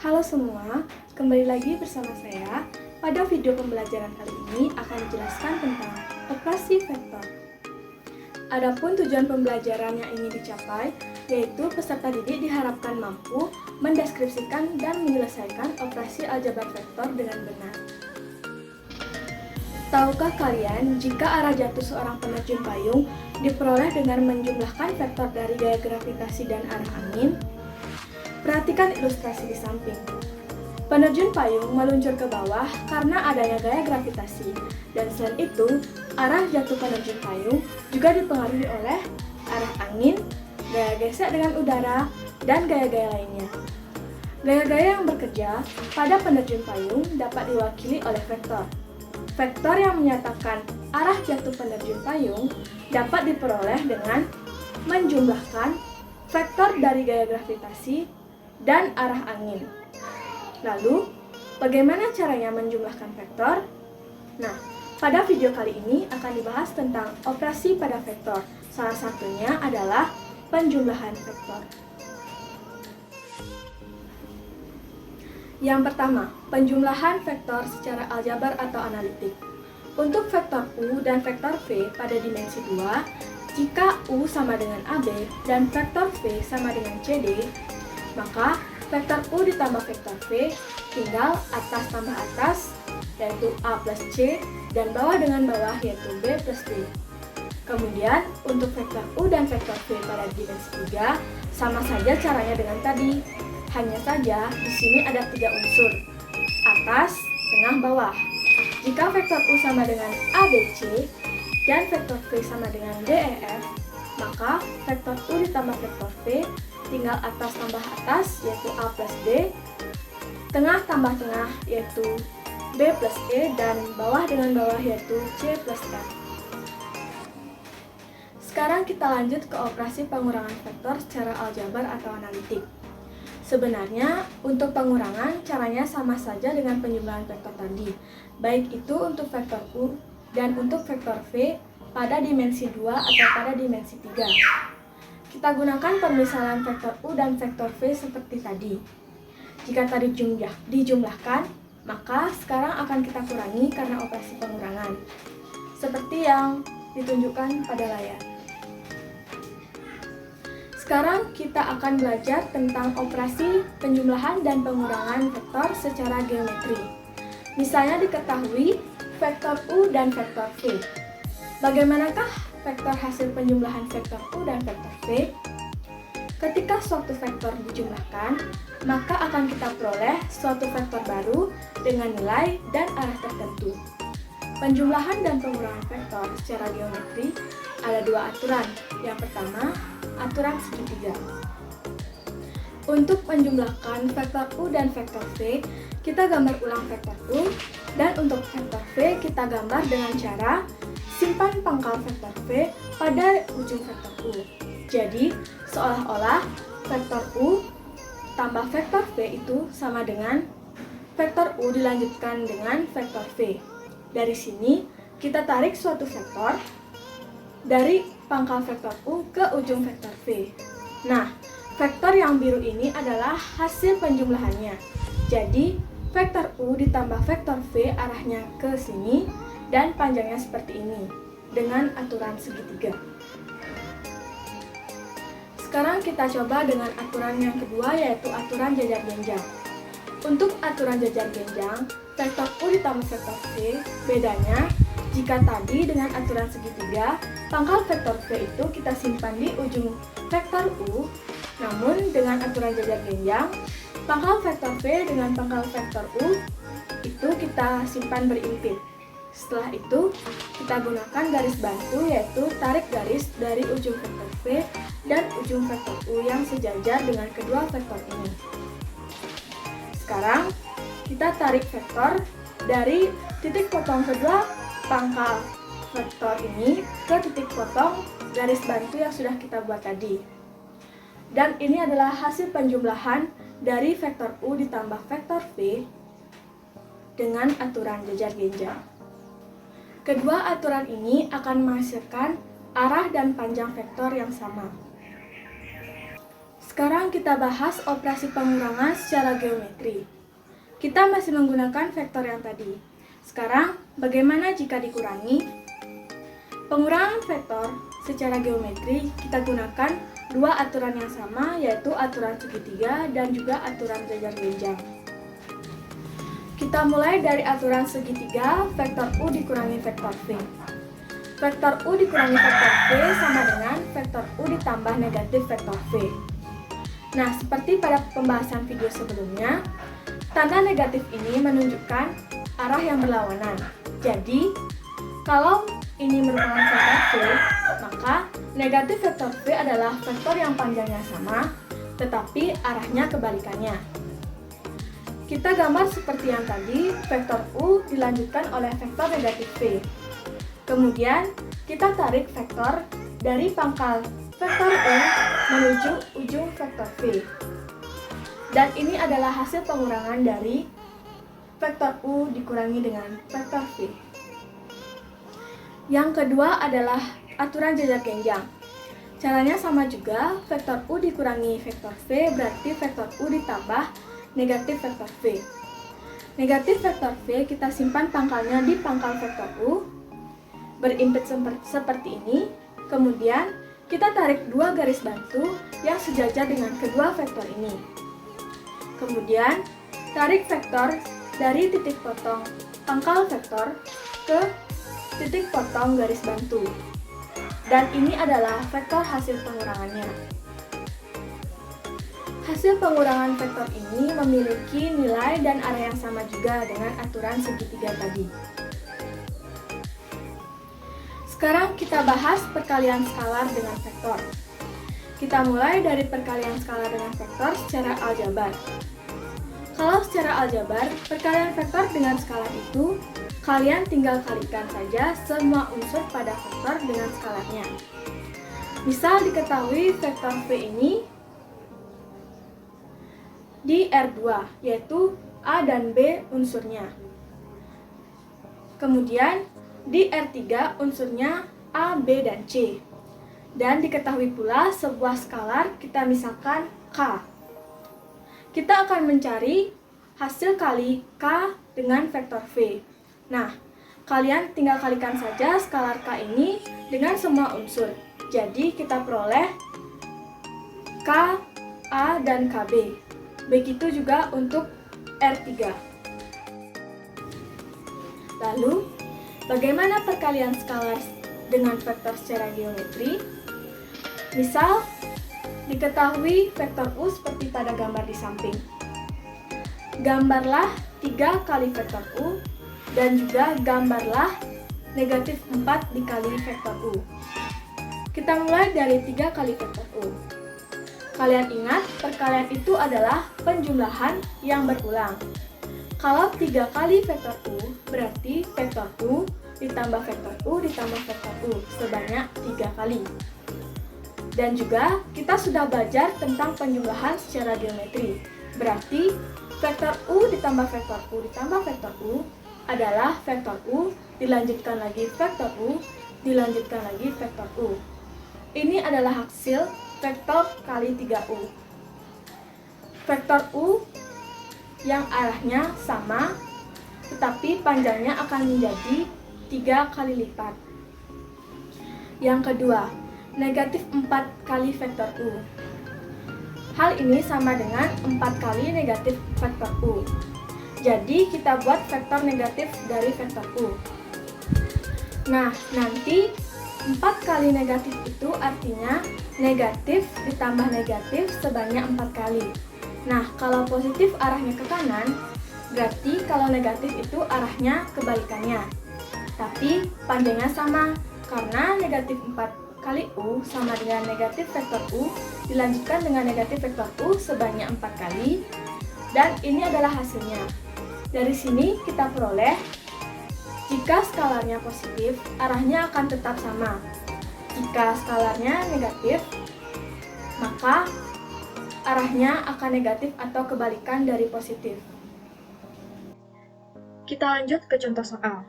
Halo semua, kembali lagi bersama saya. Pada video pembelajaran kali ini akan dijelaskan tentang operasi vektor. Adapun tujuan pembelajaran yang ingin dicapai, yaitu peserta didik diharapkan mampu mendeskripsikan dan menyelesaikan operasi aljabar vektor dengan benar. Tahukah kalian jika arah jatuh seorang penerjun payung diperoleh dengan menjumlahkan vektor dari gaya gravitasi dan arah angin? Perhatikan ilustrasi di samping. Penerjun payung meluncur ke bawah karena adanya gaya gravitasi, dan selain itu, arah jatuh penerjun payung juga dipengaruhi oleh arah angin, gaya gesek dengan udara, dan gaya-gaya lainnya. Gaya-gaya yang bekerja pada penerjun payung dapat diwakili oleh vektor. Vektor yang menyatakan arah jatuh penerjun payung dapat diperoleh dengan menjumlahkan vektor dari gaya gravitasi dan arah angin. Lalu, bagaimana caranya menjumlahkan vektor? Nah, pada video kali ini akan dibahas tentang operasi pada vektor. Salah satunya adalah penjumlahan vektor. Yang pertama, penjumlahan vektor secara aljabar atau analitik. Untuk vektor U dan vektor V pada dimensi 2, jika U sama dengan AB dan vektor V sama dengan CD, maka vektor U ditambah vektor V tinggal atas tambah atas, yaitu A plus C, dan bawah dengan bawah, yaitu B plus D. Kemudian, untuk vektor U dan vektor V pada dimensi 3, sama saja caranya dengan tadi. Hanya saja, di sini ada 3 unsur, atas, tengah, bawah. Jika vektor U sama dengan ABC, dan vektor V sama dengan DEF, maka vektor U ditambah vektor V tinggal atas tambah atas, yaitu A plus D, tengah tambah tengah, yaitu B plus E, dan bawah dengan bawah, yaitu C plus F. Sekarang kita lanjut ke operasi pengurangan vektor secara aljabar atau analitik. Sebenarnya, untuk pengurangan caranya sama saja dengan penjumlahan vektor tadi, baik itu untuk vektor U dan untuk vektor V pada dimensi 2 atau pada dimensi 3. Kita gunakan pemisalan vektor U dan vektor V seperti tadi. Jika tadi dijumlahkan, maka sekarang akan kita kurangi karena operasi pengurangan, seperti yang ditunjukkan pada layar. Sekarang kita akan belajar tentang operasi penjumlahan dan pengurangan vektor secara geometri. Misalnya diketahui vektor U dan vektor V. Bagaimanakah vektor hasil penjumlahan vektor U dan vektor V? Ketika suatu vektor dijumlahkan, maka akan kita peroleh suatu vektor baru dengan nilai dan arah tertentu. Penjumlahan dan pengurangan vektor secara geometri ada 2 aturan. Yang pertama, aturan segitiga. Untuk menjumlahkan vektor U dan vektor V, kita gambar ulang vektor U, dan untuk vektor V kita gambar dengan cara simpan pangkal vektor V pada ujung vektor U. Jadi, seolah-olah vektor U tambah vektor V itu sama dengan vektor U dilanjutkan dengan vektor V. Dari sini, kita tarik suatu vektor dari pangkal vektor U ke ujung vektor V. Nah, vektor yang biru ini adalah hasil penjumlahannya. Jadi, vektor U ditambah vektor V arahnya ke sini, dan panjangnya seperti ini, dengan aturan segitiga. Sekarang kita coba dengan aturan yang kedua, yaitu aturan jajar genjang. Untuk aturan jajar genjang, vektor U ditambah vektor V, bedanya jika tadi dengan aturan segitiga, pangkal vektor V itu kita simpan di ujung vektor U, namun dengan aturan jajar genjang, pangkal vektor V dengan pangkal vektor U itu kita simpan berimpit. Setelah itu, kita gunakan garis bantu, yaitu tarik garis dari ujung vektor V dan ujung vektor U yang sejajar dengan kedua vektor ini. Sekarang, kita tarik vektor dari titik potong kedua pangkal vektor ini ke titik potong garis bantu yang sudah kita buat tadi. Dan ini adalah hasil penjumlahan dari vektor U ditambah vektor V dengan aturan jajar genjang. Kedua aturan ini akan menghasilkan arah dan panjang vektor yang sama. Sekarang kita bahas operasi pengurangan secara geometri. Kita masih menggunakan vektor yang tadi. Sekarang, bagaimana jika dikurangi? Pengurangan vektor secara geometri kita gunakan dua aturan yang sama, yaitu aturan segitiga dan juga aturan jajar genjang. Kita mulai dari aturan segitiga, vektor U dikurangi vektor V. Vektor U dikurangi vektor V sama dengan vektor U ditambah negatif vektor V. Nah, seperti pada pembahasan video sebelumnya, tanda negatif ini menunjukkan arah yang berlawanan. Jadi, kalau ini merupakan vektor V, maka negatif vektor V adalah vektor yang panjangnya sama, tetapi arahnya kebalikannya. Kita gambar seperti yang tadi, vektor U dilanjutkan oleh vektor negatif V. Kemudian, kita tarik vektor dari pangkal vektor U menuju ujung vektor V. Dan ini adalah hasil pengurangan dari vektor U dikurangi dengan vektor V. Yang kedua adalah aturan jajar genjang. Caranya sama juga, vektor U dikurangi vektor V berarti vektor U ditambah negatif vektor V. Negatif vektor V kita simpan pangkalnya di pangkal vektor U, berimpit seperti ini. Kemudian kita tarik dua garis bantu yang sejajar dengan kedua vektor ini. Kemudian tarik vektor dari titik potong pangkal vektor ke titik potong garis bantu. Dan ini adalah vektor hasil pengurangannya. Hasil pengurangan vektor ini memiliki nilai dan arah yang sama juga dengan aturan segitiga tadi. Sekarang kita bahas perkalian skalar dengan vektor. Kita mulai dari perkalian skalar dengan vektor secara aljabar. Kalau secara aljabar, perkalian vektor dengan skalar itu kalian tinggal kalikan saja semua unsur pada vektor dengan skalarnya. Misal diketahui vektor V ini di R2, yaitu A dan B unsurnya. Kemudian di R3 unsurnya A, B, dan C. Dan diketahui pula sebuah skalar kita misalkan K. Kita akan mencari hasil kali K dengan vektor V. Nah, kalian tinggal kalikan saja skalar K ini dengan semua unsur. Jadi kita peroleh K, A, dan KB. Begitu juga untuk R3. Lalu, bagaimana perkalian skalar dengan vektor secara geometri? Misal, diketahui vektor U seperti pada gambar di samping. Gambarlah 3 kali vektor U, dan juga gambarlah negatif 4 dikali vektor U. Kita mulai dari 3 kali vektor U. Kalian ingat, perkalian itu adalah penjumlahan yang berulang. Kalau 3 kali vektor U, berarti vektor U ditambah vektor U ditambah vektor U sebanyak 3 kali. Dan juga, kita sudah belajar tentang penjumlahan secara geometri. Berarti, vektor U ditambah vektor U ditambah vektor U adalah vektor U, dilanjutkan lagi vektor U, dilanjutkan lagi vektor U. Ini adalah hasil vektor kali 3U. Vektor U yang arahnya sama, tetapi panjangnya akan menjadi 3 kali lipat. Yang kedua, negatif 4 kali vektor U. Hal ini sama dengan 4 kali negatif vektor U. Jadi, kita buat vektor negatif dari vektor U. Nah, nanti 4 kali negatif itu artinya negatif ditambah negatif sebanyak 4 kali. Nah, kalau positif arahnya ke kanan, berarti kalau negatif itu arahnya kebalikannya. Tapi, panjangnya sama, karena negatif 4 kali U sama dengan negatif vektor U dilanjutkan dengan negatif vektor U sebanyak 4 kali. Dan ini adalah hasilnya. Dari sini kita peroleh, jika skalarnya positif, arahnya akan tetap sama. Jika skalarnya negatif, maka arahnya akan negatif atau kebalikan dari positif. Kita lanjut ke contoh soal.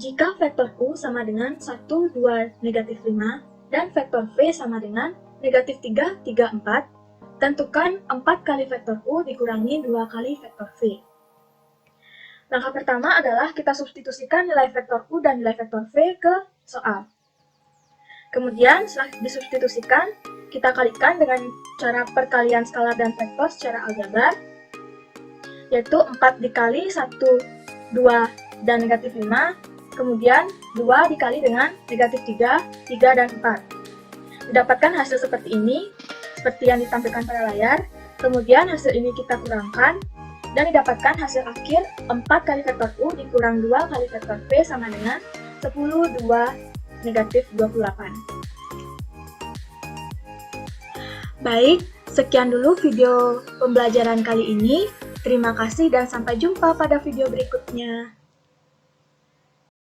Jika vektor U sama dengan 1, 2, negatif 5, dan vektor V sama dengan negatif 3, 3, 4, Tentukan 4 kali vektor U dikurangi 2 kali vektor V. Langkah pertama adalah kita substitusikan nilai vektor U dan nilai vektor V ke soal. Kemudian setelah disubstitusikan, kita kalikan dengan cara perkalian skalar dan vektor secara aljabar, yaitu 4 dikali 1, 2, dan negatif 5, kemudian 2 dikali dengan negatif 3, 3, dan 4. Didapatkan hasil seperti ini, seperti yang ditampilkan pada layar. Kemudian hasil ini kita kurangkan, dan didapatkan hasil akhir 4 kali vektor U dikurang 2 kali vektor V sama dengan 10, 2, negatif 28. Baik, sekian dulu video pembelajaran kali ini. Terima kasih dan sampai jumpa pada video berikutnya.